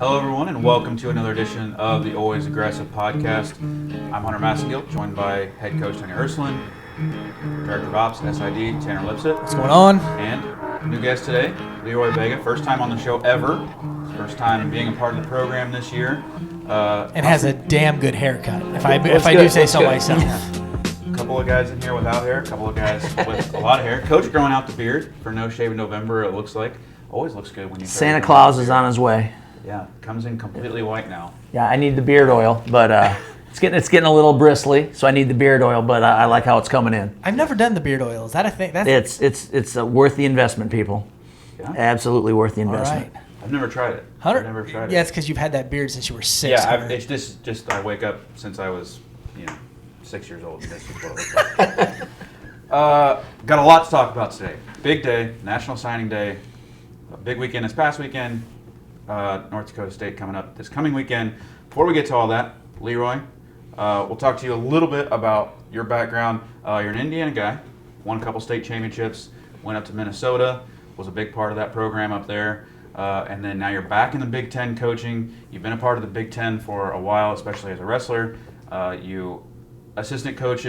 Hello, everyone, and welcome to another edition of the Always Aggressive podcast. I'm Hunter Massengill, joined by head coach Tony Ursuline, director of ops, SID, Tanner Lipset. What's going on? And new guest today, Leroy Vega. First time on the show ever. First time being a part of the program this year. And has a damn good haircut, if I do say so myself. A couple of guys in here without hair, a couple of guys with a lot of hair. Coach growing out the beard for No Shave in November, it looks like. Always looks good when you Santa Claus is on his way. Yeah, comes in completely white now. Yeah, I need the beard oil, but it's getting a little bristly, so I need the beard oil. But I like how it's coming in. I've never done the beard oil. Is that a thing? It's worth the investment, people. Yeah? Absolutely worth the investment. All right. I've never tried it. Hunter? I've never tried it. Yeah, it's because you've had that beard since you were 6. Yeah, it's just I wake up since I was 6 years old. And this is what it looks like. Got a lot to talk about today. Big day, National Signing Day. A big weekend this past weekend. North Dakota State coming up this coming weekend. Before we get to all that, Leroy, we'll talk to you a little bit about your background. You're an Indiana guy, won a couple state championships, went up to Minnesota, was a big part of that program up there, and then now you're back in the Big Ten coaching. You've been a part of the Big Ten for a while, especially as a wrestler. You assistant coached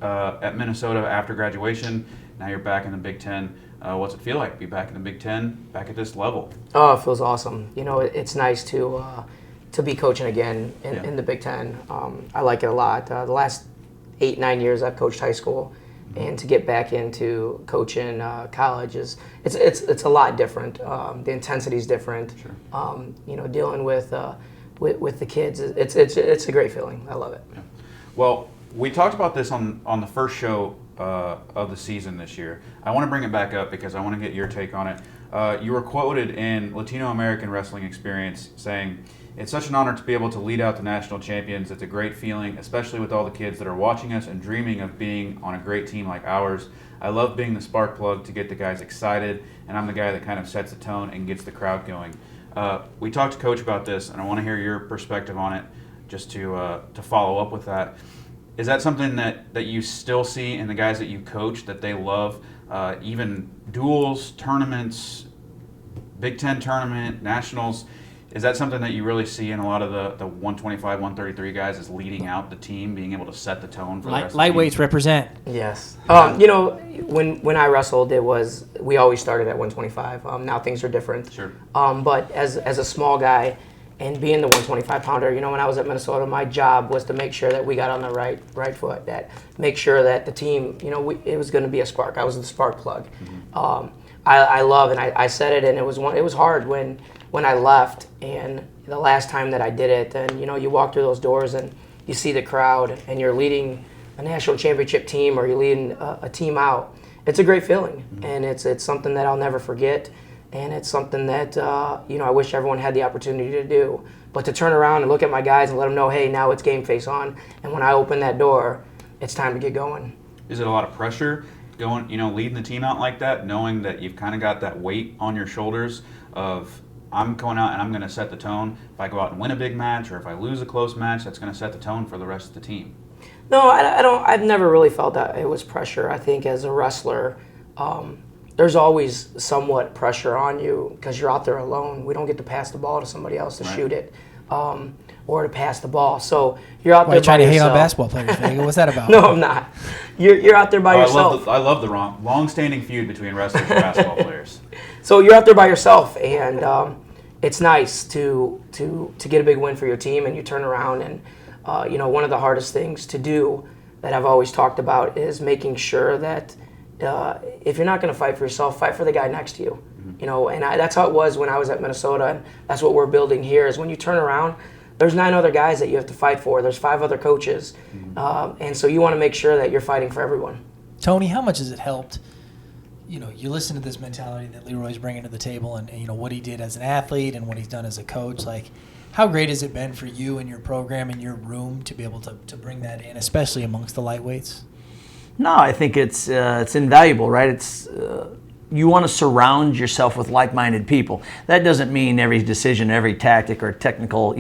at Minnesota after graduation. Now you're back in the Big Ten. What's it feel like to be back in the Big Ten, back at this level? Oh, it feels awesome. It's nice to be coaching again in the Big Ten. I like it a lot. The last 8-9 years I've coached high school, and to get back into coaching college it's a lot different. The intensity is different. Sure. Dealing with the kids, it's a great feeling. I love it. Yeah. Well, we talked about this on the first show of the season this year. I want to bring it back up because I want to get your take on it. You were quoted in Latino American Wrestling Experience saying, "It's such an honor to be able to lead out the national champions. It's a great feeling, especially with all the kids that are watching us and dreaming of being on a great team like ours. I love being the spark plug to get the guys excited, and I'm the guy that kind of sets the tone and gets the crowd going." We talked to Coach about this, and I want to hear your perspective on it just to follow up with that. Is that something that you still see in the guys that you coach, that they love, even duels, tournaments, Big Ten tournament, nationals? Is that something that you really see in a lot of the 125, 133 guys is leading out the team, being able to set the tone for the rest of the team? Lightweights represent. Yes. When I wrestled, we always started at 125. Now things are different. Sure. But as a small guy, and being the 125-pounder, when I was at Minnesota, my job was to make sure that we got on the right foot, that make sure that the team, it was going to be a spark. I was the spark plug. Mm-hmm. I love, and I said it, and it was hard when I left, and the last time that I did it, and you walk through those doors and you see the crowd, and you're leading a national championship team, or you're leading a team out. It's a great feeling, mm-hmm. and it's something that I'll never forget. And it's something that, I wish everyone had the opportunity to do. But to turn around and look at my guys and let them know, hey, now it's game face on. And when I open that door, it's time to get going. Is it a lot of pressure going, leading the team out like that, knowing that you've kind of got that weight on your shoulders of, I'm going out and I'm going to set the tone. If I go out and win a big match, or if I lose a close match, that's going to set the tone for the rest of the team? No, I don't. I've never really felt that it was pressure. I think as a wrestler, there's always somewhat pressure on you because you're out there alone. We don't get to pass the ball to somebody else to shoot it, or to pass the ball. So you're out there by yourself. Why are you trying to hate on basketball players, Vega? What's that about? No, I'm not. You're out there by yourself. I love the long-standing feud between wrestlers and basketball players. So you're out there by yourself, and it's nice to get a big win for your team, and you turn around and one of the hardest things to do that I've always talked about is making sure that if you're not going to fight for yourself, fight for the guy next to you. Mm-hmm. That's how it was when I was at Minnesota, and that's what we're building here. Is when you turn around, there's 9 other guys that you have to fight for. There's 5 other coaches, mm-hmm. And so you want to make sure that you're fighting for everyone. Tony, how much has it helped? You listen to this mentality that Leroy's bringing to the table, and what he did as an athlete and what he's done as a coach. Like, how great has it been for you and your program and your room to be able to bring that in, especially amongst the lightweights? No, I think it's invaluable, right? It's you want to surround yourself with like-minded people. That doesn't mean every decision, every tactic or technical,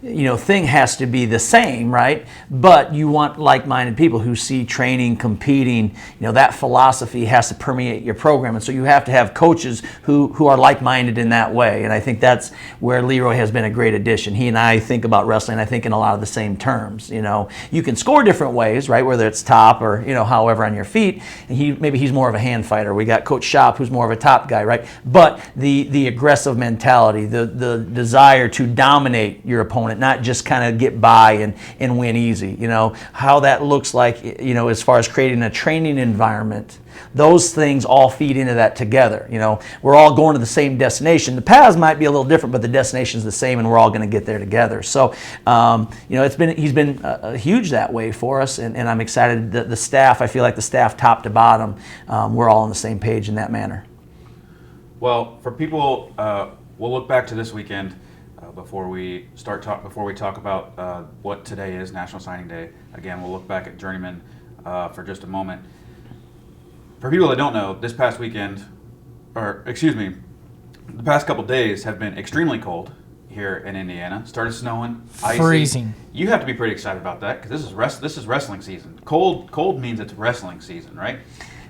thing has to be the same, right? But you want like-minded people who see training, competing, that philosophy has to permeate your program. And so you have to have coaches who are like-minded in that way. And I think that's where Leroy has been a great addition. He and I think about wrestling, I think, in a lot of the same terms. You can score different ways, right? Whether it's top or, however on your feet. And maybe he's more of a hand fighter. We got Coach Shop, who's more of a top guy, right? But the aggressive mentality, the desire to dominate your opponent, not just kind of get by and win easy. How that looks like, as far as creating a training environment, those things all feed into that together. We're all going to the same destination. The paths might be a little different, but the destination's the same, and we're all going to get there together. So, he's been huge that way for us, and I'm excited that the staff, I feel like the staff top to bottom, we're all on the same page in that manner. Well, for people, we'll look back to this weekend before we talk about what today is, National Signing Day. Again, we'll look back at Journeyman for just a moment. For people that don't know, this past weekend, the past couple days have been extremely cold here in Indiana. Started snowing, icy. Freezing. You have to be pretty excited about that because this is wrestling season. Cold means it's wrestling season, right?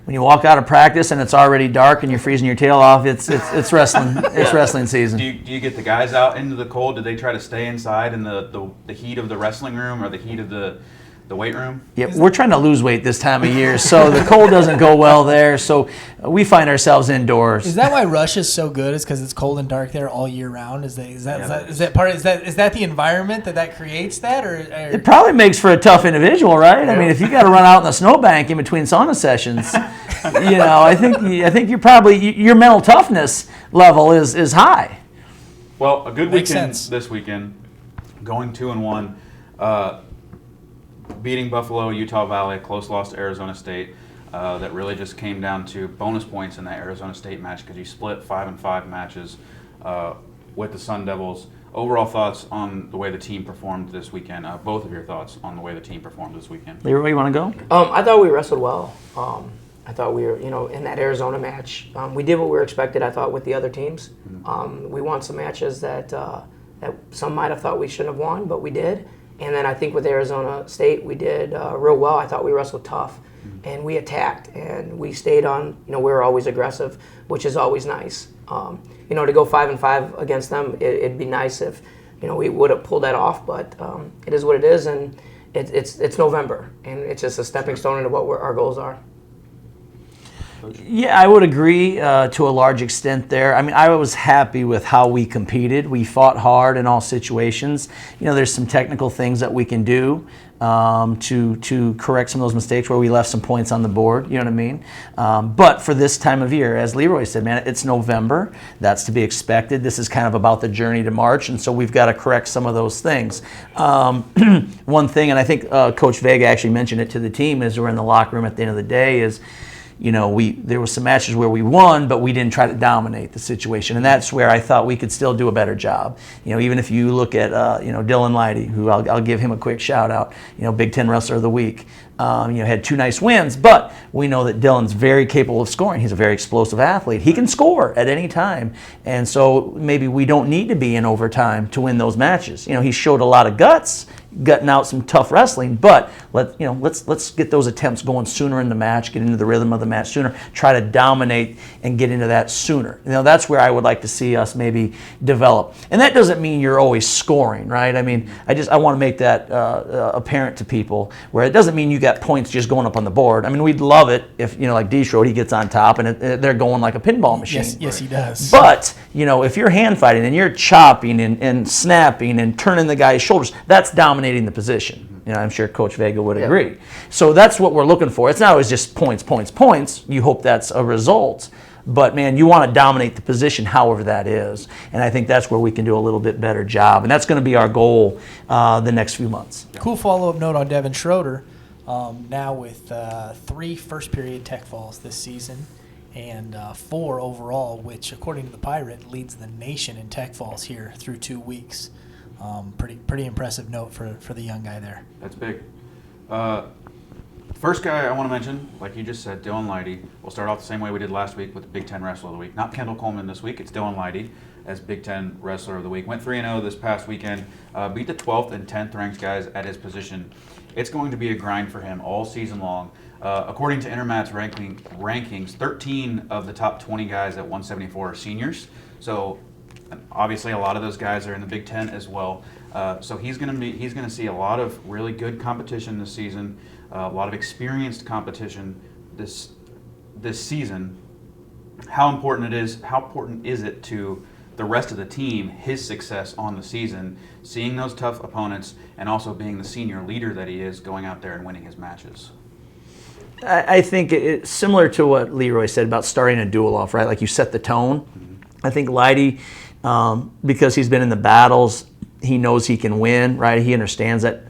When you walk out of practice and it's already dark and you're freezing your tail off, it's wrestling. It's wrestling season. Do you get the guys out into the cold? Do they try to stay inside in the heat of the wrestling room or the heat of the weight room? Yeah, we're trying to lose weight this time of year, so the cold doesn't go well there. So we find ourselves indoors. Is that why Russia's so good? Is because it's cold and dark there all year round? Is that the environment that creates that, or it probably makes for a tough individual, right? I mean, if you got to run out in the snowbank in between sauna sessions, I think you're probably your mental toughness level is high. Well, a good Makes weekend sense. this weekend, going 2-1. Beating Buffalo, Utah Valley, close loss to Arizona State. That really just came down to bonus points in that Arizona State match because you split 5-5 matches with the Sun Devils. Overall thoughts on the way the team performed this weekend? Both of your thoughts on the way the team performed this weekend. Leroy, you want to go? I thought we wrestled well. I thought we were, in that Arizona match, we did what we were expected, I thought, with the other teams. We won some matches that some might have thought we shouldn't have won, but we did. And then I think with Arizona State, we did real well. I thought we wrestled tough, and we attacked, and we stayed on. We were always aggressive, which is always nice. To go 5-5 against them, it'd be nice if we would have pulled that off. But it is what it is, and it's November, and it's just a stepping stone into what our goals are. Yeah, I would agree to a large extent there. I mean, I was happy with how we competed. We fought hard in all situations. There's some technical things that we can do to correct some of those mistakes where we left some points on the board, you know what I mean? But for this time of year, as Leroy said, man, it's November. That's to be expected. This is kind of about the journey to March, and so we've got to correct some of those things. One thing, and I think Coach Vega actually mentioned it to the team as we're in the locker room at the end of the day, is there were some matches where we won, but we didn't try to dominate the situation, and that's where I thought we could still do a better job. Even if you look at Dillon Mighty, who I'll give him a quick shout out. Big Ten Wrestler of the Week. Had 2 nice wins, but we know that Dillon's very capable of scoring. He's a very explosive athlete. He can score at any time, and so maybe we don't need to be in overtime to win those matches. He showed a lot of guts, gutting out some tough wrestling, but let's get those attempts going sooner in the match, get into the rhythm of the match sooner, try to dominate and get into that sooner. That's where I would like to see us maybe develop. And that doesn't mean you're always scoring, right? I mean, I want to make that apparent to people, where it doesn't mean you got points just going up on the board. I mean, we'd love it if, like D. Schroeder, he gets on top and they're going like a pinball machine. Yes, he does. But, if you're hand fighting and you're chopping and snapping and turning the guy's shoulders, that's dominating the position. I'm sure Coach Vega would agree. So that's what we're looking for. It's not always just points. You hope that's a result. But, man, you want to dominate the position however that is. And I think that's where we can do a little bit better job. And that's going to be our goal the next few months. Cool follow-up note on Devin Schroeder. Now with 3 first-period tech falls this season and 4 overall, which, according to the Pirate, leads the nation in tech falls here through 2 weeks. Pretty impressive note for the young guy there. That's big. First guy I want to mention, like you just said, Dillon Mighty. We'll start off the same way we did last week with the Big Ten Wrestler of the Week. Not Kendall Coleman this week. It's Dillon Mighty as Big Ten Wrestler of the Week. Went 3-0 this past weekend. Beat the 12th and 10th ranked guys at his position. It's going to be a grind for him all season long. According to Intermat's rankings, 13 of the top 20 guys at 174 are seniors. So obviously a lot of those guys are in the Big Ten as well. So he's going to see a lot of really good competition this season. A lot of experienced competition this season. How important is it to the rest of the team, his success on the season, seeing those tough opponents, and also being the senior leader that he is, going out there and winning his matches? I think it's similar to what Leroy said about starting a duel off, right? Like you set the tone. Mm-hmm. I think Leidy, because he's been in the battles, he knows he can win, right? He understands that.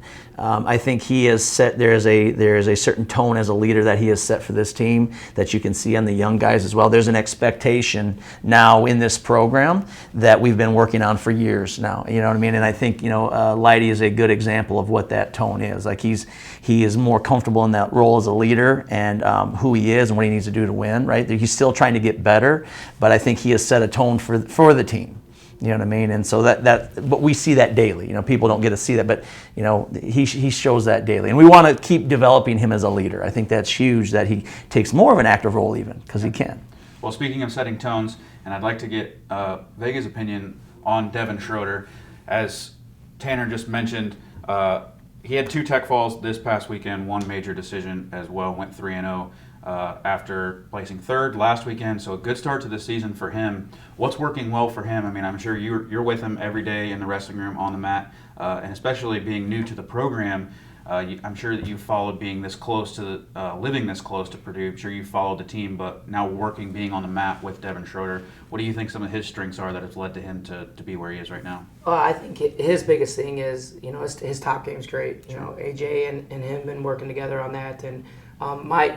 I think he has set, there is a certain tone as a leader that he has set for this team that you can see on the young guys as well. There's an expectation now in this program that we've been working on for years now. You know what I mean? And I think, Leidy is a good example of what that tone is. Like he is more comfortable in that role as a leader and who he is and what he needs to do to win, right? He's still trying to get better, but I think he has set a tone for the team. You know what I mean? And so but we see that daily. People don't get to see that, but he shows that daily. And we want to keep developing him as a leader. I think that's huge that he takes more of an active role even, because he can. Well, speaking of setting tones, and I'd like to get Vega's opinion on Devin Schroeder. As Tanner just mentioned, he had 2 tech falls this past weekend, 1 major decision as well, went 3-0. After placing 3rd last weekend, so a good start to the season for him. What's working well for him? I mean, I'm sure you're with him every day in the wrestling room, on the mat, and especially being new to the program, I'm sure that you followed being this close to living this close to Purdue. I'm sure you followed the team, but now being on the mat with Devin Schroeder. What do you think some of his strengths are that have led to him to be where he is right now? I think his biggest thing is, his top game's great. AJ and him been working together on that, and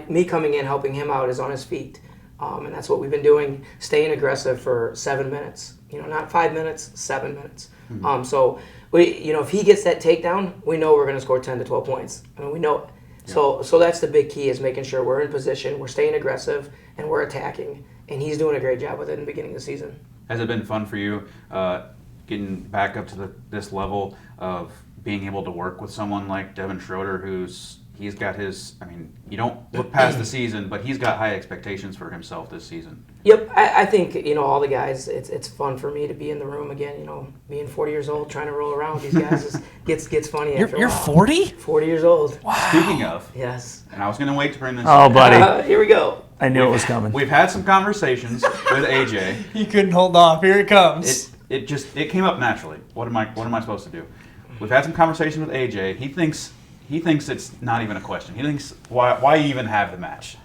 me coming in, helping him out, is on his feet. And that's what we've been doing, staying aggressive for 7 minutes. Not 5 minutes, 7 minutes. Mm-hmm. So, if he gets that takedown, we know we're going to score 10 to 12 points. I mean, we know it. Yeah. So that's the big key, is making sure we're in position, we're staying aggressive, and we're attacking. And he's doing a great job with it in the beginning of the season. Has it been fun for you getting back up to this level of being able to work with someone like Devin Schroeder, he's got his, you don't look past the season, but he's got high expectations for himself this season. Yep, I think, all the guys, it's fun for me to be in the room again, being 40 years old, trying to roll around with these guys gets funny after a while. You're 40? 40 years old. Wow. Speaking of. Yes. And I was going to wait to bring this up. Oh, buddy. Here we go. I knew it was coming. We've had some conversations with AJ. You couldn't hold off. Here it comes. It came up naturally. What am I supposed to do? We've had some conversations with AJ. He thinks it's not even a question. He thinks, why even have the match?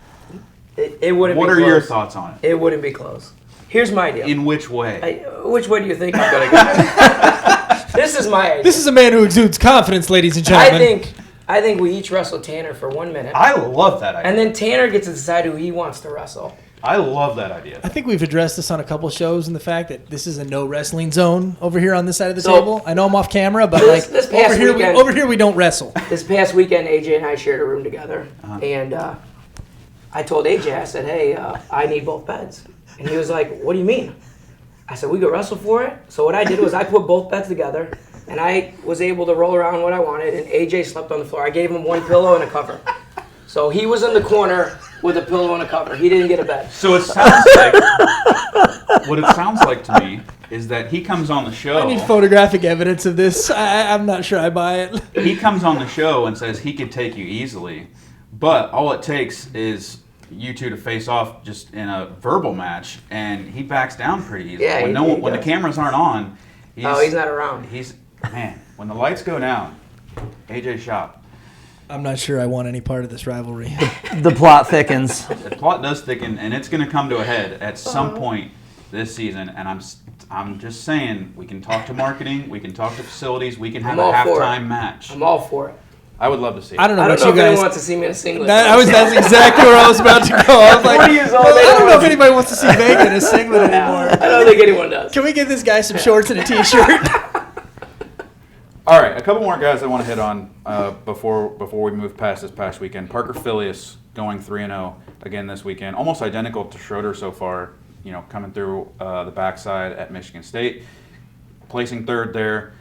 It wouldn't be close. What are your thoughts on it? It wouldn't be close. Here's my deal. In which way? Which way do you think I'm going to go? This is my idea. This is a man who exudes confidence, ladies and gentlemen. I think we each wrestle Tanner for 1 minute. I love that idea. And then Tanner gets to decide who he wants to wrestle. I love that idea. I think we've addressed this on a couple shows, and the fact that this is a no wrestling zone over here on this side of the table. I know I'm off camera, but over here we don't wrestle. This past weekend, AJ and I shared a room together, and I told AJ, I said, "Hey, I need both beds," and he was like, "What do you mean?" I said, "We could wrestle for it." So what I did was I put both beds together, and I was able to roll around what I wanted, and AJ slept on the floor. I gave him 1 pillow and a cover. So he was in the corner with a pillow and a cover. He didn't get a bed. So it sounds like, what it sounds like to me is that he comes on the show. I need photographic evidence of this. I'm not sure I buy it. He comes on the show and says he could take you easily, but all it takes is you two to face off just in a verbal match, and he backs down pretty easily. Yeah, when the cameras aren't on, he's not around. When the lights go down, AJ Shop. I'm not sure I want any part of this rivalry. The plot thickens. The plot does thicken, and it's going to come to a head at some point this season. And I'm just saying, we can talk to marketing, we can talk to facilities, we can have a halftime match. I'm all for it. I would love to see it. I don't know if anyone wants to see me in a singlet. That's exactly where I was about to go. I was like, 40 years old. I don't know if anybody wants to see Vega in a singlet anymore. I don't think anyone does. Can we give this guy some shorts and a t-shirt? All right, a couple more guys I want to hit on before we move past this past weekend. Parker Filius going 3-0 again this weekend, almost identical to Schroeder so far. Coming through the backside at Michigan State, placing third there.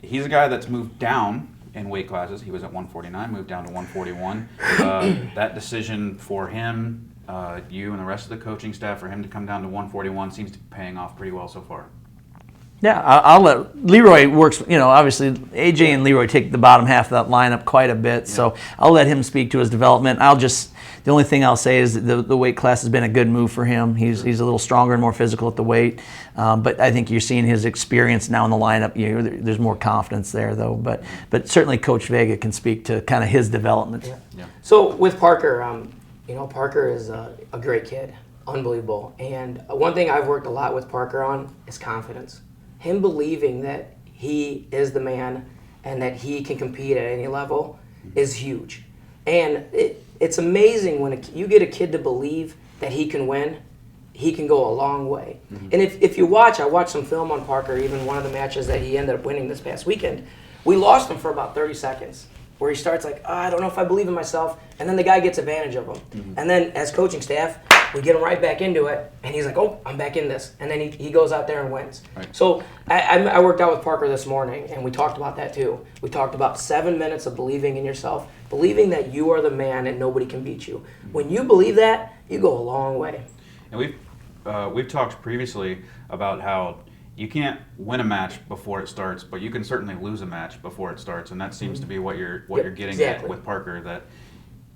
He's a guy that's moved down in weight classes. He was at 149, moved down to 141. That decision for him, you and the rest of the coaching staff, for him to come down to 141 seems to be paying off pretty well so far. Yeah, I'll let Leroy works. Obviously AJ and Leroy take the bottom half of that lineup quite a bit, so I'll let him speak to his development. The only thing I'll say is that the weight class has been a good move for him. He's a little stronger and more physical at the weight, but I think you're seeing his experience now in the lineup. There's more confidence there though. But certainly Coach Vega can speak to kind of his development. Yeah. So with Parker, Parker is a great kid, unbelievable. And one thing I've worked a lot with Parker on is confidence. Him believing that he is the man and that he can compete at any level is huge. And it's amazing when you get a kid to believe that he can win, he can go a long way. Mm-hmm. And if you watch, I watched some film on Parker, even one of the matches that he ended up winning this past weekend. We lost him for about 30 seconds, where he starts like, I don't know if I believe in myself, and then the guy gets advantage of him. Mm-hmm. And then as coaching staff, we get him right back into it, and he's like, oh, I'm back in this. And then he goes out there and wins. Right. So I worked out with Parker this morning, and we talked about that too. We talked about 7 minutes of believing in yourself, believing that you are the man and nobody can beat you. When you believe that, you go a long way. And we've talked previously about how you can't win a match before it starts, but you can certainly lose a match before it starts, and that seems to be what you're getting at with Parker. That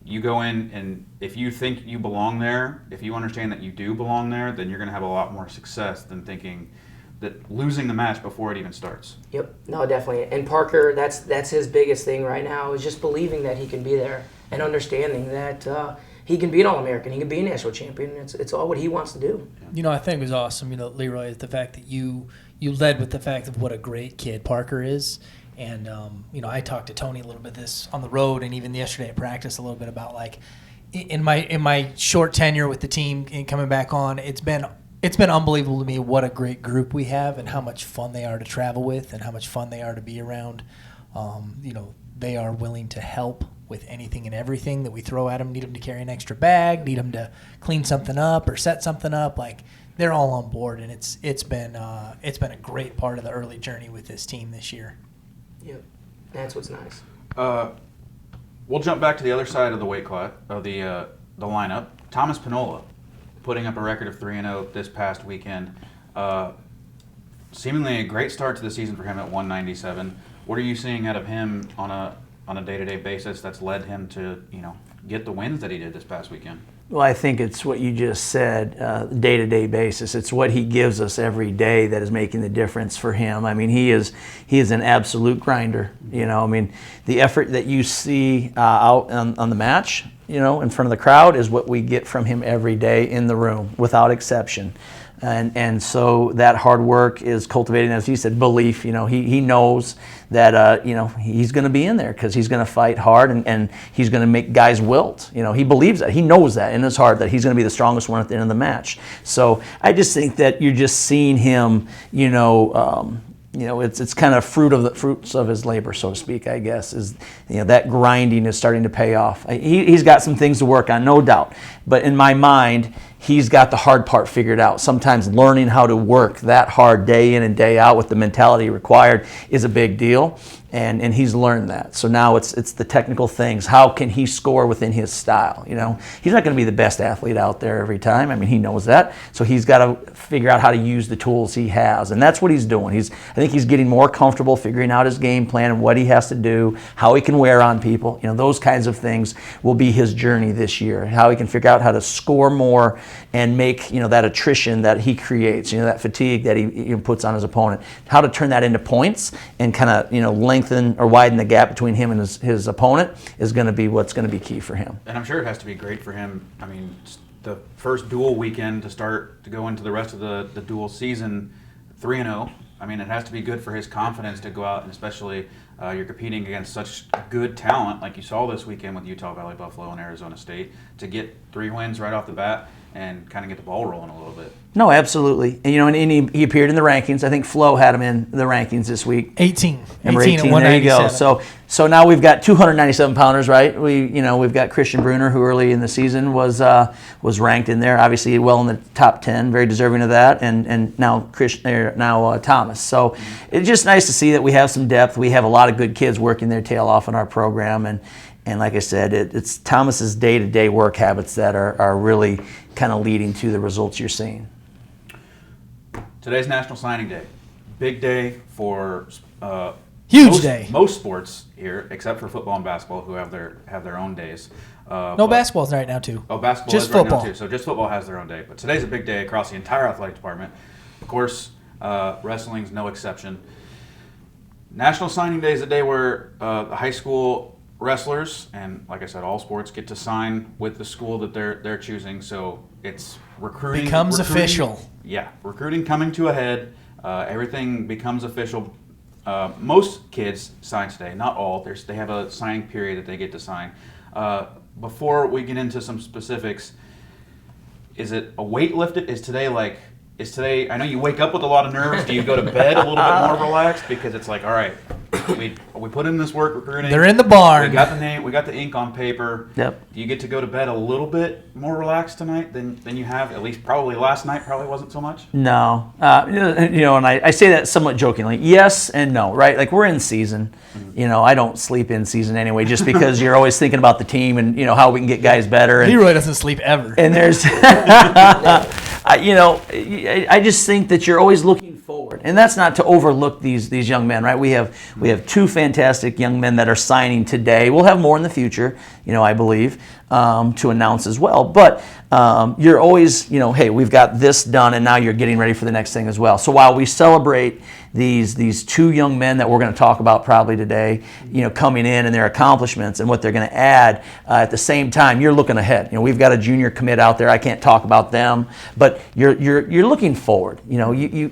you go in, and if you think you belong there, if you understand that you do belong there, then you're going to have a lot more success than thinking that losing the match before it even starts. Yep, no, definitely. And Parker, that's his biggest thing right now, is just believing that he can be there and understanding that he can be an All-American, he can be a national champion. It's all what he wants to do. I think it was awesome, Leroy, is the fact that you led with the fact of what a great kid Parker is. And, I talked to Tony a little bit this on the road and even yesterday at practice a little bit about, like, in my short tenure with the team and coming back on, it's been unbelievable to me what a great group we have and how much fun they are to travel with and how much fun they are to be around. They are willing to help with anything and everything that we throw at them. Need them to carry an extra bag, need them to clean something up or set something up. Like, they're all on board, and it's been a great part of the early journey with this team this year. Yep, that's what's nice. We'll jump back to the other side of the weight class of the lineup. Thomas Panola, putting up a record of 3-0 this past weekend. Seemingly a great start to the season for him at 197. What are you seeing out of him on a day-to-day basis that's led him to get the wins that he did this past weekend? Well, I think it's what you just said, day-to-day basis. It's what he gives us every day that is making the difference for him. I mean, he is an absolute grinder. The effort that you see out on the match, in front of the crowd, is what we get from him every day in the room, without exception. And so that hard work is cultivating, as he said, belief. He knows that he's going to be in there because he's going to fight hard and he's going to make guys wilt. He believes that. He knows that in his heart that he's going to be the strongest one at the end of the match. So I just think that you're just seeing him. It's kind of fruits of his labor, so to speak. I guess is that grinding is starting to pay off. He's got some things to work on, no doubt. But in my mind, he's got the hard part figured out. Sometimes learning how to work that hard day in and day out with the mentality required is a big deal, and he's learned that. So now it's the technical things. How can he score within his style? He's not going to be the best athlete out there every time. I mean, he knows that. So he's got to figure out how to use the tools he has, and that's what he's doing. I think he's getting more comfortable figuring out his game plan and what he has to do, how he can wear on people. Those kinds of things will be his journey this year. How he can figure out how to score more and make that attrition that he creates, that fatigue that he puts on his opponent, how to turn that into points and kind of lengthen or widen the gap between him and his opponent is going to be what's going to be key for him. And I'm sure it has to be great for him. I mean, the first dual weekend to go into the rest of the dual season 3-0. I mean, it has to be good for his confidence to go out, and especially you're competing against such good talent like you saw this weekend with Utah Valley, Buffalo, and Arizona State. To get 3 wins right off the bat, and kind of get the ball rolling a little bit. No, absolutely. And he appeared in the rankings. I think Flo had him in the rankings this week. 18 Number at 18. There you 197. go. So now we've got 297 pounders, right? We've got Christian Bruner, who early in the season was ranked in there, obviously well in the top 10, very deserving of that, and now Thomas. So it's just nice to see that we have some depth. We have a lot of good kids working their tail off in our program, and like I said, it's Thomas's day-to-day work habits that are really kind of leading to the results you're seeing. Today's National Signing Day. Big day for Huge day. Most sports here, except for football and basketball, who have their own days. No, basketball's right now too. Oh, basketball Just is right football. now too. So just football has their own day. But today's a big day across the entire athletic department. Of course, wrestling's no exception. National Signing Day is a day where the high school wrestlers, and like I said, all sports get to sign with the school that they're choosing. So it's recruiting Becomes official. Yeah, recruiting coming to a head. Everything becomes official. Most kids sign today, not all. They have a signing period that they get to sign. Before we get into some specifics, is it a weight lifted? Is today? I know you wake up with a lot of nerves. Do you go to bed a little bit more relaxed because it's like, all right, we put in this work recruiting. They're in the barn. We got the name. We got the ink on paper. Yep. Do you get to go to bed a little bit more relaxed tonight than you have? At least probably last night. Probably wasn't so much. No, and I say that somewhat jokingly. Yes and no, right? Like we're in season. I don't sleep in season anyway, just because you're always thinking about the team and how we can get guys better. Leroy doesn't sleep ever. And there's, I just think that you're always looking forward, and that's not to overlook these young men, right? We have two fantastic young men that are signing today. We'll have more in the future, I believe, to announce as well. But you're always, hey, we've got this done, and now you're getting ready for the next thing as well. So while we celebrate these two young men that we're going to talk about probably today, coming in and their accomplishments and what they're going to add, at the same time, you're looking ahead. We've got a junior commit out there. I can't talk about them, but you're looking forward. You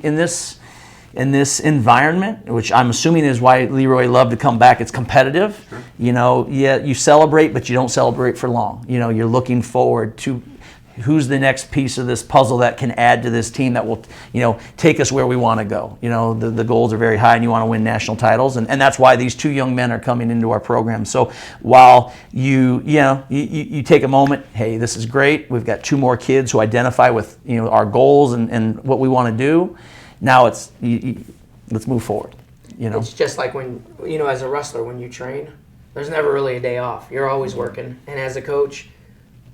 in this environment, which I'm assuming is why Leroy loved to come back. It's competitive. Sure. You celebrate, but you don't celebrate for long. You're looking forward to who's the next piece of this puzzle that can add to this team that will, take us where we want to go. The goals are very high, and you want to win national titles, and that's why these two young men are coming into our program. So while you take a moment, hey, this is great. We've got two more kids who identify with our goals and what we want to do. Now let's move forward. It's just like when as a wrestler, when you train, there's never really a day off. You're always working, and as a coach,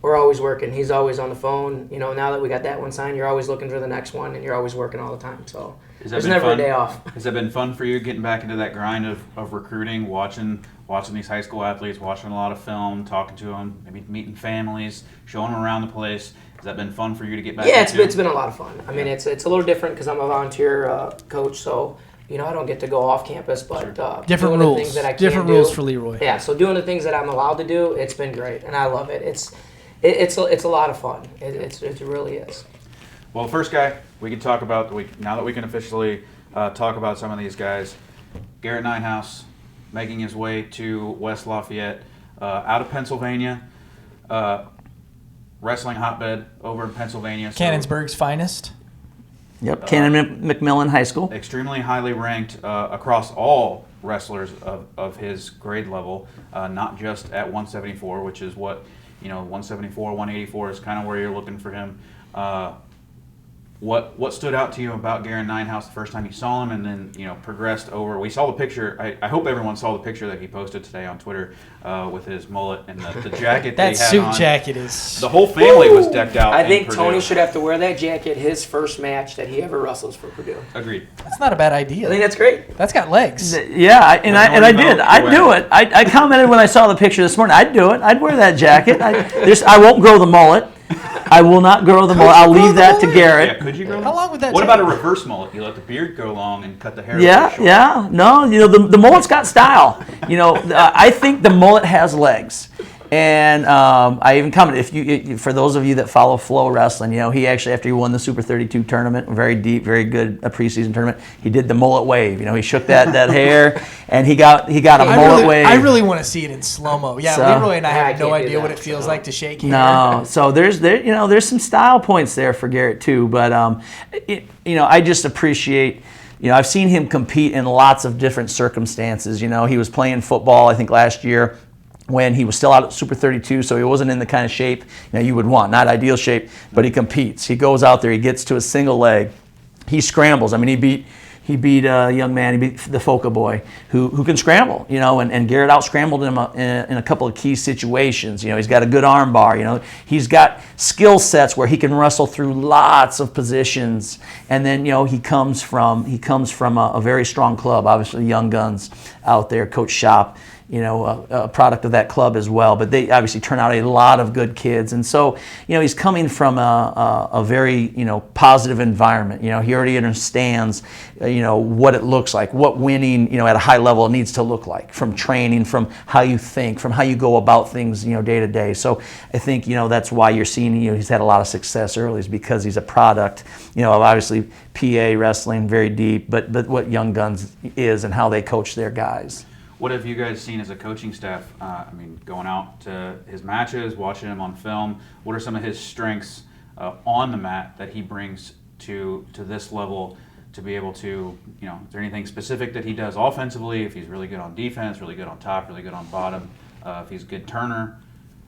we're always working. He's always on the phone. Now that we got that one signed, you're always looking for the next one, and you're always working all the time. So there's never a day off. Has that been fun for you, getting back into that grind of recruiting, watching these high school athletes, watching a lot of film, talking to them, maybe meeting families, showing them around the place? Has that been fun for you to get back into? Yeah, it's been a lot of fun. I mean, it's a little different because I'm a volunteer coach, so I don't get to go off campus, but different doing rules. The things that I can different do, rules for Leroy. Yeah, so doing the things that I'm allowed to do, it's been great, and I love it. It's a lot of fun. It really is. Well, first guy we can talk about now that we can officially talk about some of these guys. Garrett Ninehouse making his way to West Lafayette, out of Pennsylvania. Wrestling hotbed over in Pennsylvania. Cannonsburg's finest. Yep, Cannon McMillan High School. Extremely highly ranked across all wrestlers of his grade level, not just at 174, which is what, 174, 184 is kind of where you're looking for him. What stood out to you about Garrett Ninehouse the first time you saw him, and then progressed over? We saw the picture. I hope everyone saw the picture that he posted today on Twitter with his mullet and the jacket that he had suit on. jacket is. The whole family was decked out. I think in Tony Purdue. should have to wear that jacket his first match that he ever wrestles for Purdue. Agreed. That's not a bad idea. I think that's great. That's got legs. Yeah, I did. I'd do it. I commented when I saw the picture this morning. I'd do it. I'd wear that jacket. I won't grow the mullet. I will not grow the mullet. I'll leave that to Garrett. Yeah, could you grow? How long would that What take? about a reverse mullet? You let the beard go long and cut the hair. Yeah. No, the mullet's got style. I think the mullet has legs. And I even commented, for those of you that follow Flow Wrestling, he actually, after he won the Super 32 tournament, very deep, very good preseason tournament, he did the mullet wave. He shook that hair, and he got a mullet wave. I really want to see it in slow-mo. Yeah, So- Leroy and I Yeah, I have no can't do idea what that, it feels so. like to shake hair. No, so there's some style points there for Garrett too, but I just appreciate. I've seen him compete in lots of different circumstances. He was playing football, I think, last year when he was still out at Super 32, so he wasn't in the kind of shape you would want, not ideal shape, but he competes. He goes out there, he gets to a single leg, he scrambles. I mean, he beat a young man, he beat the Foca boy who can scramble, and Garrett out-scrambled him in a couple of key situations. He's got a good arm bar, he's got skill sets where he can wrestle through lots of positions, and then, he comes from a very strong club, obviously Young Guns out there, Coach Shop, a product of that club as well. But they obviously turn out a lot of good kids. And so, he's coming from a very, positive environment. He already understands, what it looks like, what winning, at a high level needs to look like, from training, from how you think, from how you go about things, day to day. So I think, that's why you're seeing, he's had a lot of success early, is because he's a product, of obviously PA wrestling, very deep, but what Young Guns is and how they coach their guys. What have you guys seen as a coaching staff? Going out to his matches, watching him on film. What are some of his strengths on the mat that he brings to this level to be able to, is there anything specific that he does offensively? If he's really good on defense, really good on top, really good on bottom, if he's a good turner?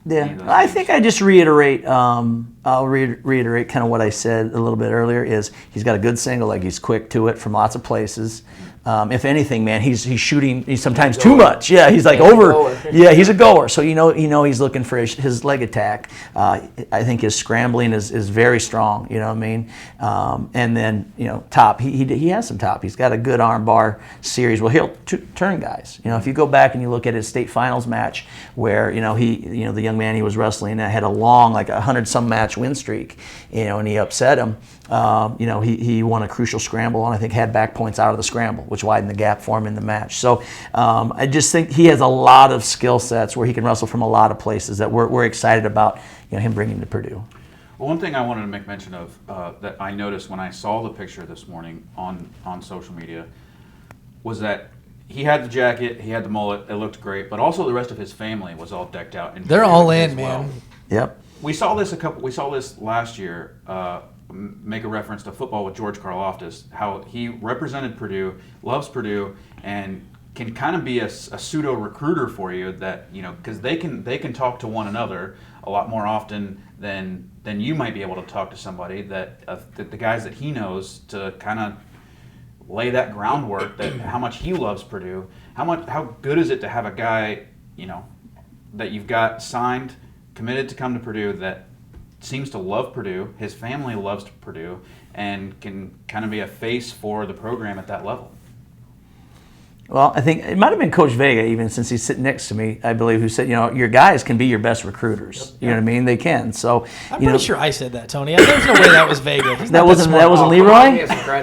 Yeah, I think I just reiterate. I'll reiterate kind of what I said a little bit earlier. Is he's got a good single leg. He's quick to it from lots of places. If anything, man, he's shooting. He's sometimes too much. Yeah, he's like over. Yeah, he's a goer. So he's looking for his leg attack. I think his scrambling is very strong. You know what I mean? And then top. He has some top. He's got a good arm bar series. Well, he'll turn guys. If you go back and you look at his state finals match, where the young man he was wrestling had a long, like 100-some match win streak, and he upset him. He won a crucial scramble and I think had back points out of the scramble, which widened the gap for him in the match. So I just think he has a lot of skill sets where he can wrestle from a lot of places that we're excited about him bringing to Purdue. Well, one thing I wanted to make mention of that I noticed when I saw the picture this morning on social media was that he had the jacket, he had the mullet, it looked great, but also the rest of his family was all decked out. They're all in, man. Yep. We saw this last year. Make a reference to football with George Karloftis, how he represented Purdue, loves Purdue, and can kind of be a pseudo recruiter for you. That because they can talk to one another a lot more often than you might be able to talk to somebody that the guys that he knows, to kind of lay that groundwork that how much he loves Purdue, how good is it to have a guy that you've got signed, committed to come to Purdue, that seems to love Purdue, his family loves Purdue, and can kind of be a face for the program at that level. Well, I think it might have been Coach Vega, even since he's sitting next to me, I believe, who said, your guys can be your best recruiters. You know what I mean? They can. So I'm pretty sure I said that, Tony. There's no way that was Vega. That wasn't Leroy? I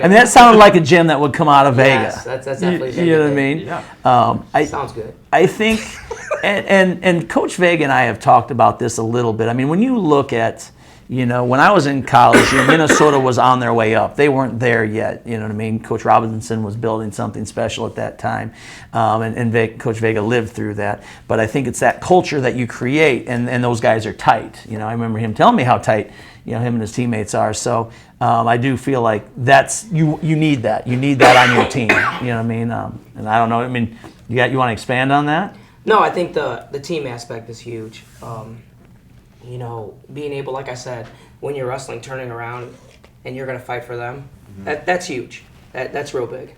mean, that sounded like a gem that would come out of Vega. Yes, that's definitely Vega. You know what I mean? Yeah. Sounds good. I think, and Coach Vega and I have talked about this a little bit. I mean, when you look at, when I was in college, Minnesota was on their way up. They weren't there yet. You know what I mean? Coach Robinson was building something special at that time, and Coach Vega lived through that. But I think it's that culture that you create, and those guys are tight. I remember him telling me how tight, him and his teammates are. So I do feel like that's you need that. You need that on your team. You know what I mean? And I don't know. I mean, you want to expand on that? No, I think the team aspect is huge. Being able, like I said, when you're wrestling, turning around, and you're going to fight for them, that's huge. That's real big.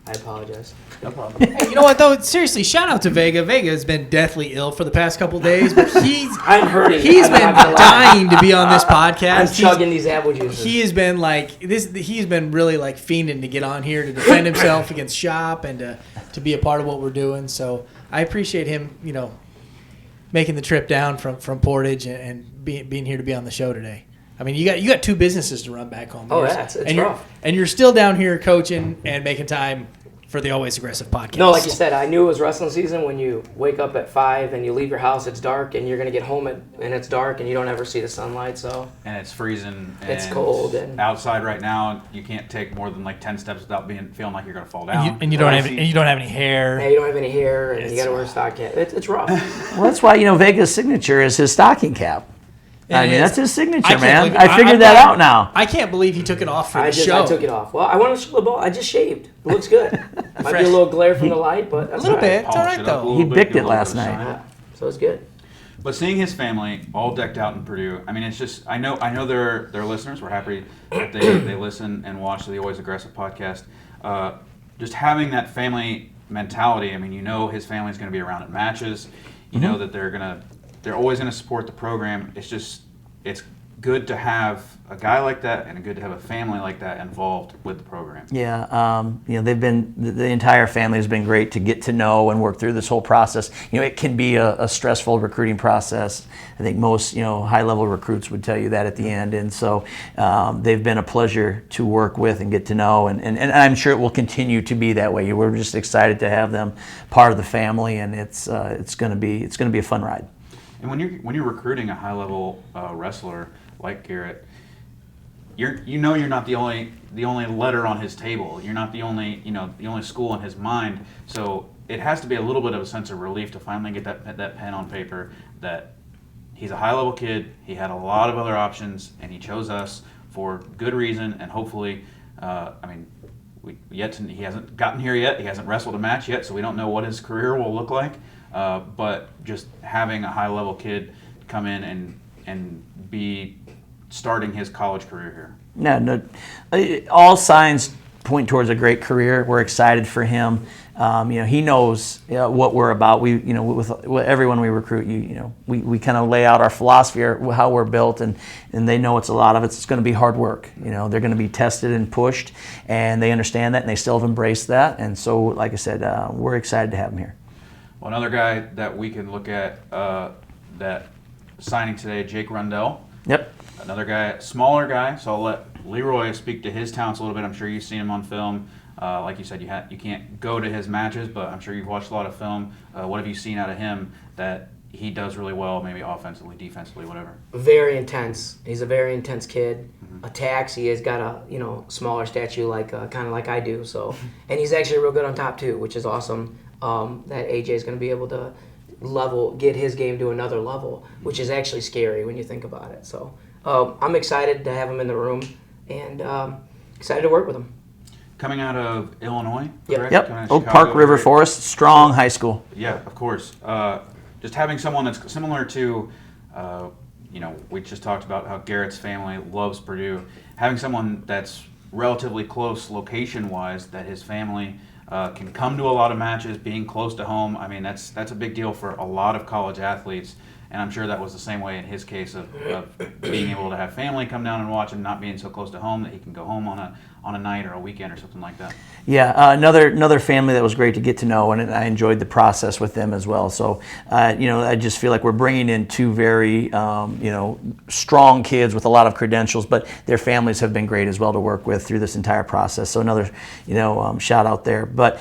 I apologize. No problem. Hey, you know what, though? Seriously, shout out to Vega. Vega has been deathly ill for the past couple days, but I'm hurting. He's been dying to be on this podcast. I'm chugging these apple juices. He has been he's been really fiending to get on here to defend himself against Shop and to be a part of what we're doing. So I appreciate him, making the trip down from Portage and being here to be on the show today. I mean, you got two businesses to run back home. Oh, yeah, it's rough. And you're still down here coaching and making time for the Always Aggressive podcast. No, like you said, I knew it was wrestling season when you wake up at 5 and you leave your house, it's dark, and you're going to get home and it's dark and you don't ever see the sunlight. So And it's freezing. And it's cold. And outside right now, you can't take more than like 10 steps without feeling like you're going to fall down. And you don't have any hair. you don't have any hair, and you got to wear a stocking. It's rough. Well, that's why, Vega's signature is his stocking cap. I mean, that's his signature, man. believe- I figured I'm that glad- out now. I can't believe he took it off for the I show. took it off. Well, I want to show the ball. I just shaved. It looks good. Might be Fresh. a little glare from the light, but A that's little all right. bit. It's all Polish right, it up a though. little He bit, bicked give it a little last bit of night. shine. Yeah, so it's good. But seeing his family all decked out in Purdue, I mean, it's just I know they're listeners. We're happy that they listen and watch the Always Aggressive podcast. Just having that family mentality. I mean, his family's going to be around at matches. You know that they're always going to support the program. It's good to have a guy like that and good to have a family like that involved with the program. Yeah, they've been, the entire family has been great to get to know and work through this whole process. It can be a stressful recruiting process. I think most, high-level recruits would tell you that at the end. And so they've been a pleasure to work with and get to know. And I'm sure it will continue to be that way. We're just excited to have them part of the family, and it's going to be a fun ride. And when you're recruiting a high-level wrestler like Garrett, you're not the only letter on his table. You're not the only school in his mind. So it has to be a little bit of a sense of relief to finally get that pen on paper that he's a high-level kid. He had a lot of other options, and he chose us for good reason. And hopefully, he hasn't gotten here yet. He hasn't wrestled a match yet, so we don't know what his career will look like. But just having a high-level kid come in and be starting his college career here. No, all signs point towards a great career. We're excited for him. He knows what we're about. We, with everyone we recruit, we kind of lay out our philosophy, or how we're built, and they know it's a lot of it's going to be hard work. They're going to be tested and pushed, and they understand that, and they still have embraced that. And so, like I said, we're excited to have him here. Well, another guy that we can look at that signing today, Jake Rundell. Yep. Another guy, smaller guy, so I'll let Leroy speak to his talents a little bit. I'm sure you've seen him on film. Like you said, you can't go to his matches, but I'm sure you've watched a lot of film. What have you seen out of him that he does really well, maybe offensively, defensively, whatever? Very intense. He's a very intense kid. Attacks. He has got a smaller statue, like kind of like I do. So, and he's actually real good on top too, which is awesome. That AJ is going to be able to get his game to another level, which is actually scary when you think about it. So I'm excited to have him in the room, and excited to work with him. Coming out of Illinois, Yep. correct? Yep. Coming out of Oak Chicago, Park, River right? Forest, strong high school. Yeah, of course. Just having someone that's similar to, we just talked about how Garrett's family loves Purdue. Having someone that's relatively close location-wise, that his family can come to a lot of matches, being close to home. I mean, that's a big deal for a lot of college athletes. And I'm sure that was the same way in his case of being able to have family come down and watch him, not being so close to home that he can go home on a night or a weekend or something like that. Yeah, another family that was great to get to know, and I enjoyed the process with them as well. So, I just feel like we're bringing in two very, strong kids with a lot of credentials, but their families have been great as well to work with through this entire process. So another, shout out there. But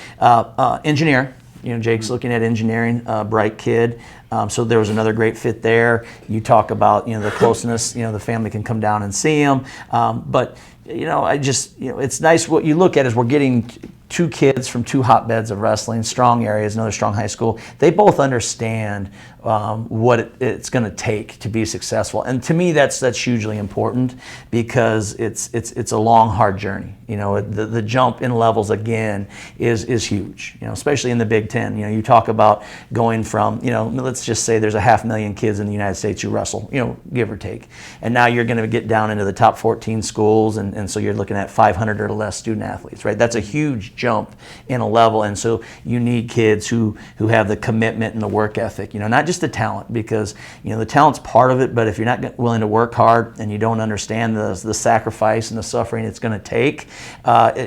engineer. Jake's looking at engineering, bright kid. So there was another great fit there. You talk about, the closeness, the family can come down and see him. But, it's nice. What you look at is we're getting two kids from two hotbeds of wrestling, strong areas, another strong high school. They both understand what it's going to take to be successful, and to me, that's hugely important because it's a long, hard journey. The jump in levels again is huge. Especially in the Big Ten. You talk about going from let's just say there's 500,000 kids in the United States who wrestle, give or take, and now you're going to get down into the top 14 schools, and so you're looking at 500 or less student athletes, right? That's a huge jump in a level, and so you need kids who have the commitment and the work ethic, not just the talent, because the talent's part of it, but if you're not willing to work hard and you don't understand the sacrifice and the suffering it's going to take,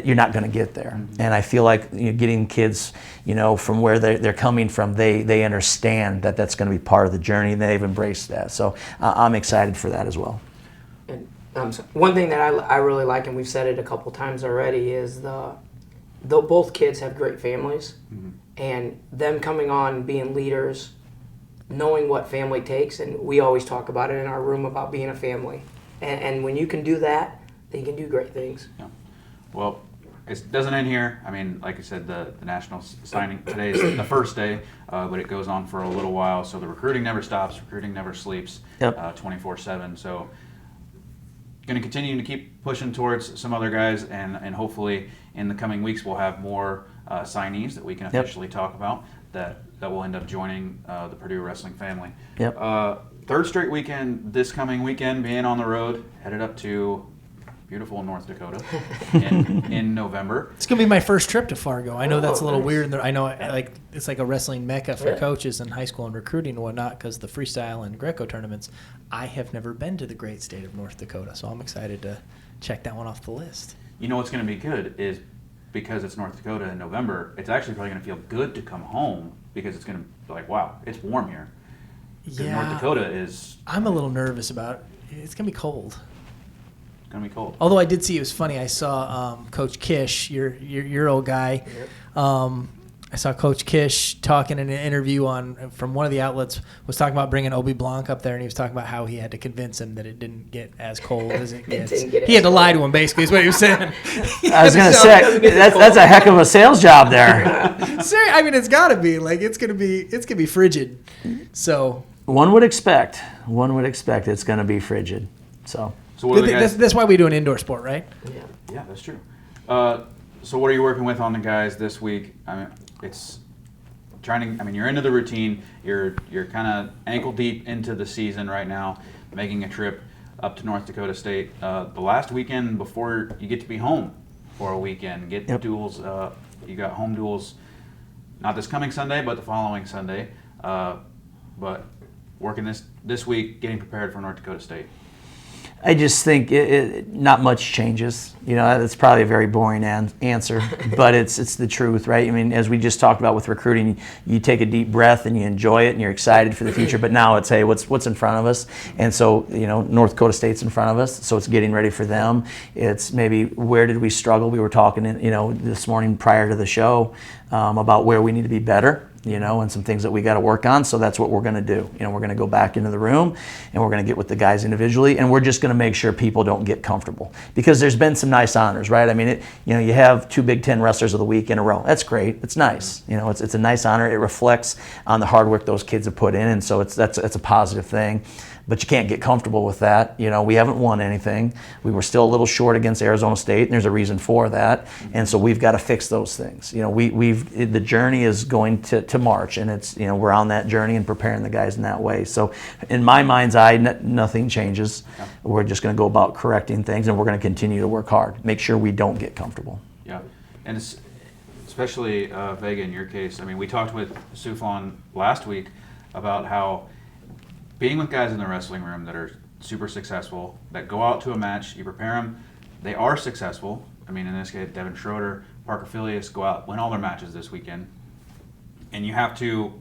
you're not going to get there. And I feel like getting kids from where they're coming from, they understand that that's going to be part of the journey, and they've embraced that. So I'm excited for that as well. And one thing that I really like, and we've said it a couple times already, is though both kids have great families, and them coming on, being leaders, knowing what family takes, and we always talk about it in our room about being a family. And when you can do that, then you can do great things. Yeah. Well, it doesn't end here. I mean, like I said, the national signing today is the first day, but it goes on for a little while. So the recruiting never stops. Recruiting never sleeps. Yep. 24/7. So going to continue to keep pushing towards some other guys, and hopefully in the coming weeks we'll have more signees that we can officially talk about that will end up joining the Purdue wrestling family. Yep. Third straight weekend this coming weekend, being on the road, headed up to beautiful North Dakota in November. It's gonna be my first trip to Fargo. I know that's a little nice. weird. I know like it's like a wrestling mecca for Yeah. coaches in high school and recruiting and whatnot because the freestyle and Greco tournaments. I have never been to the great state of North Dakota, so I'm excited to check that one off the list. You know what's going to be good is because it's North Dakota in November, it's actually probably going to feel good to come home because it's going to be like, wow, it's warm here. 'Cause North Dakota is I'm a little nervous about it. It's gonna be cold. going to be cold. Although I did see, it was funny. I saw Coach Kish, your old guy. I saw Coach Kish talking in an interview from one of the outlets, was talking about bringing Obi Blanc up there, and he was talking about how he had to convince him that it didn't get as cold as it gets. He had to lie to him, basically, is what he was saying. I was going to say, that's a heck of a sales job there. Seriously, I mean, it's got to be. Like, it's gonna be frigid. So One would expect it's going to be frigid. So So what are the guys? that's why we do an indoor sport, right? Yeah, that's true. So what are you working with on the guys this week? I mean, it's trying to. I mean, you're into the routine. You're kind of ankle deep into the season right now, making a trip up to North Dakota State. The last weekend before you get to be home for a weekend, get duels. You got home duels, not this coming Sunday, but the following Sunday. But working this week, getting prepared for North Dakota State. I just think not much changes. You know, that's probably a very boring answer, but it's the truth, right? I mean, as we just talked about with recruiting, you take a deep breath and you enjoy it and you're excited for the future. But now it's, hey, what's in front of us? And so, you know, North Dakota State's in front of us, so it's getting ready for them. It's maybe where did we struggle? We were talking, you know, this morning prior to the show about where we need to be better. You know, and some things that we got to work on. So that's what we're going to do. You know, we're going to go back into the room and we're going to get with the guys individually, and we're just going to make sure people don't get comfortable, because there's been some nice honors, right? I mean, you have 2 Big Ten wrestlers of the week in a row. That's great. It's nice. You know, it's a nice honor. It reflects on the hard work those kids have put in, and so that's a positive thing. But you can't get comfortable with that. You know, we haven't won anything. We were still a little short against Arizona State, and there's a reason for that. And so we've got to fix those things. You know, the journey is going to March, and it's, you know, we're on that journey and preparing the guys in that way. So in my mind's eye, nothing changes. Yeah. We're just going to go about correcting things, and we're going to continue to work hard, make sure we don't get comfortable. Yeah, and it's especially Vega in your case. I mean, we talked with Suflon last week about how being with guys in the wrestling room that are super successful, that go out to a match, you prepare them, they are successful. I mean, in this case, Devin Schroeder, Parker Filius go out, win all their matches this weekend. And you have to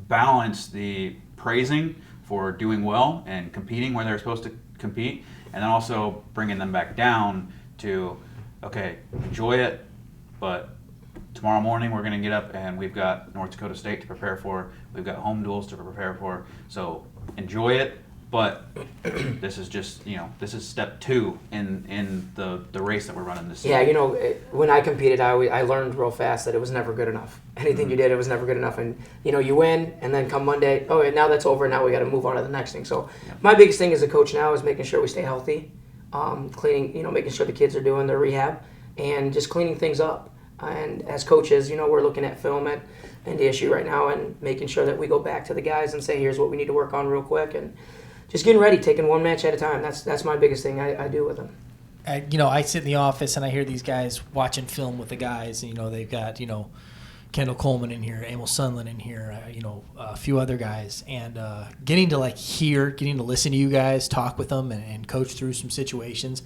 balance the praising for doing well and competing where they're supposed to compete, and then also bringing them back down to, okay, enjoy it, but tomorrow morning we're going to get up and we've got North Dakota State to prepare for. We've got home duels to prepare for. So enjoy it, but this is just, you know, this is step 2 in the race that we're running this season. Yeah, you know, when I competed, I learned real fast that it was never good enough. Anything you did, it was never good enough. And, you know, you win, and then come Monday, oh, now that's over, now we got to move on to the next thing. So my biggest thing as a coach now is making sure we stay healthy, cleaning, you know, making sure the kids are doing their rehab, and just cleaning things up. And as coaches, you know, we're looking at film at NDSU right now and making sure that we go back to the guys and say, here's what we need to work on real quick, and just getting ready, taking one match at a time. That's my biggest thing I do with them. You know, I sit in the office and I hear these guys watching film with the guys. And, you know, they've got, you know, Kendall Coleman in here, Emil Sundlin in here, you know, a few other guys. And getting to listen to you guys, talk with them and coach through some situations.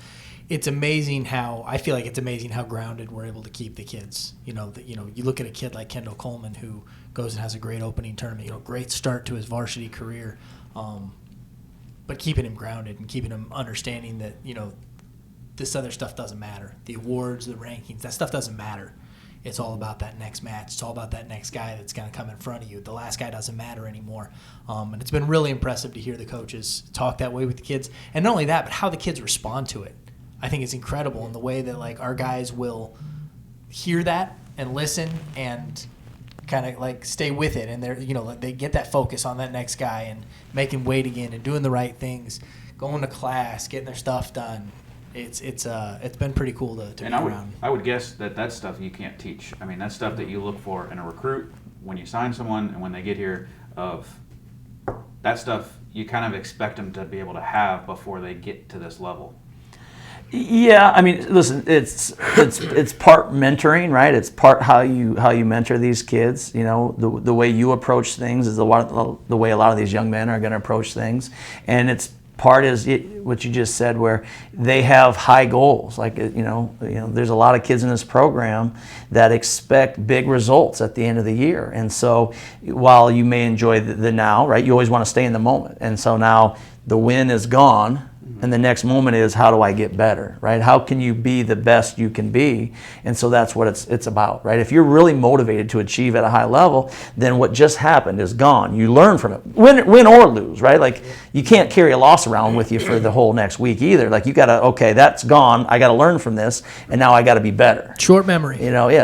It's amazing I feel like it's amazing how grounded we're able to keep the kids. You know, you look at a kid like Kendall Coleman who goes and has a great opening tournament, you know, great start to his varsity career. But keeping him grounded and keeping him understanding that, you know, this other stuff doesn't matter. The awards, the rankings, that stuff doesn't matter. It's all about that next match. It's all about that next guy that's going to come in front of you. The last guy doesn't matter anymore. And it's been really impressive to hear the coaches talk that way with the kids. And not only that, but how the kids respond to it. I think it's incredible in the way that like our guys will hear that and listen and kind of like stay with it. And they're, they get that focus on that next guy and make him wait again and doing the right things, going to class, getting their stuff done. It's been pretty cool to be around. I would guess that that's stuff you can't teach. I mean, that's stuff that you look for in a recruit when you sign someone and when they get here. That stuff you kind of expect them to be able to have before they get to this level. Yeah, I mean, listen, it's part mentoring, right? It's part how you mentor these kids. The way you approach things is the way a lot of these young men are going to approach things, and it's part is what you just said, where they have high goals. Like there's a lot of kids in this program that expect big results at the end of the year, and so while you may enjoy the now, right, you always want to stay in the moment, and so now the win is gone. And the next moment is, how do I get better, right? How can you be the best you can be? And so that's what it's about, right? If you're really motivated to achieve at a high level, then what just happened is gone. You learn from it, win or lose, right? Like you can't carry a loss around with you for the whole next week either. Like you gotta, okay, that's gone. I gotta learn from this, and now I gotta be better. Short memory.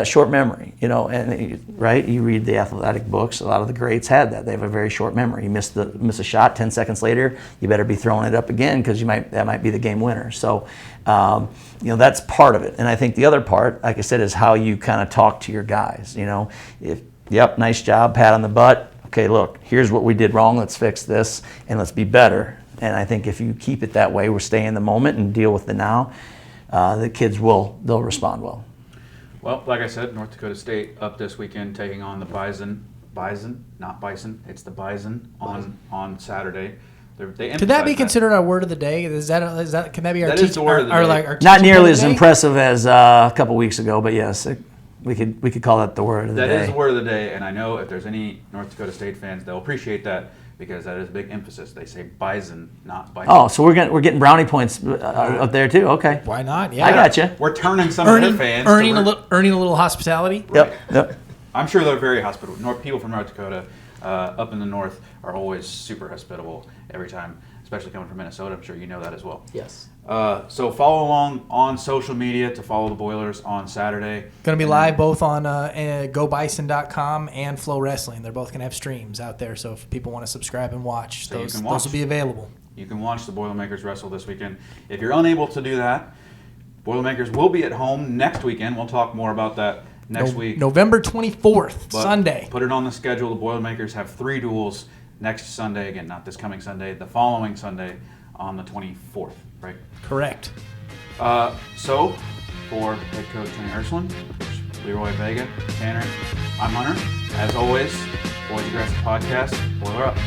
Short memory. And right, you read the athletic books. A lot of the greats had that. They have a very short memory. You miss a shot, 10 seconds later, you better be throwing it up again because that might be the game winner. So, that's part of it. And I think the other part, like I said, is how you kind of talk to your guys. Nice job, pat on the butt. Okay, look, here's what we did wrong. Let's fix this and let's be better. And I think if you keep it that way, we're staying in the moment and deal with the now, the kids they'll respond well. Well, like I said, North Dakota State up this weekend taking on the Bison, not Bison, it's the Bison on Saturday. Could that be considered our word of the day? Can that be our is the word of the day. Not nearly as impressive as a couple weeks ago, but yes, we could call that the word of the day. That is the word of the day, and I know if there's any North Dakota State fans, they'll appreciate that because that is a big emphasis. They say Bison, not Bison. Oh, so we're getting brownie points up there too. Okay, why not? Yeah, I got you. We're turning some of their fans earning a little hospitality. Right. Yep. I'm sure they're very hospitable. People from North Dakota up in the north are always super hospitable every time, especially coming from Minnesota. I'm sure you know that as well. Yes. So follow along on social media to follow the Boilers on Saturday. Going to be live both on GoBison.com and Flow Wrestling. They're both going to have streams out there, so if people want to subscribe and watch, those will be available. You can watch the Boilermakers wrestle this weekend. If you're unable to do that, Boilermakers will be at home next weekend. We'll talk more about that next week. November 24th, But Sunday. Put it on the schedule. The Boilermakers have 3 duels next Sunday. Again, not this coming Sunday, the following Sunday on the 24th, right? Correct. So, for head coach Tony Ursuline, Leroy Vega, Tanner, I'm Hunter. As always, Boys Aggressive Podcast, Boiler Up.